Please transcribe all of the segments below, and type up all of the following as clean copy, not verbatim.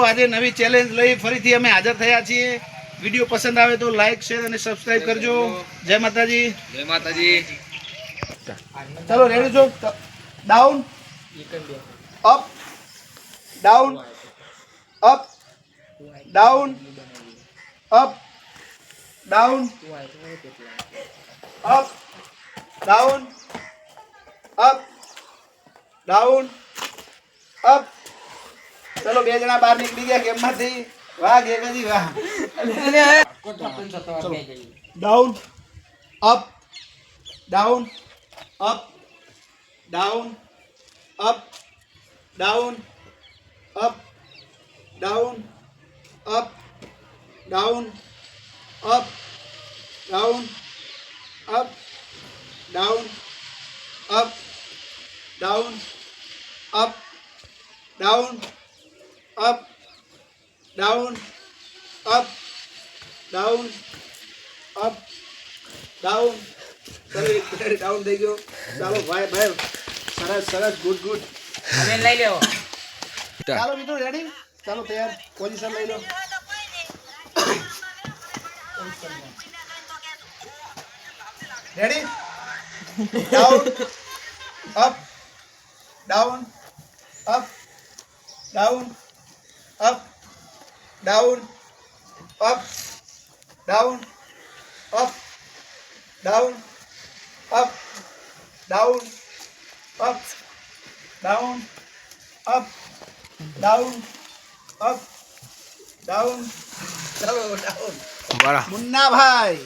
આજે નવી ચેલેન્જ લઈ ફરીથી અમે હાજર થયા છીએ. વિડીયો પસંદ આવે તો લાઈક શેર અને સબસ્ક્રાઇબ કરજો. જય માતાજી. જય માતાજી. ચલો રેડી છો? Down up down up down up down up down up down up. ચલો બે જણા બહાર નીકળી ગયા ગેમમાંથી. વાહ ગેગજી વાહ. Down up down up down up down up down up down up down up down up down up down up down up down up down. Down થઈ ગયો. ચાલો ભાઈ ભાઈ સરસ સરસ ગુડ ગુડ. અમે લઈ લેવો. ચાલો મિત્રો રેડી. ચાલો તૈયાર. પોઝિશન લઈ લો. Ready. Down up down up down up down up down up down up down up down up down up down. ચાલો ડાઉન. મુન્નાભાઈ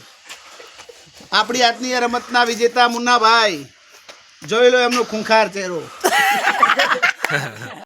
આપણી આજની રમતના વિજેતા મુન્નાભાઈ. જોઈ લો એમનો ખૂંખાર ચહેરો.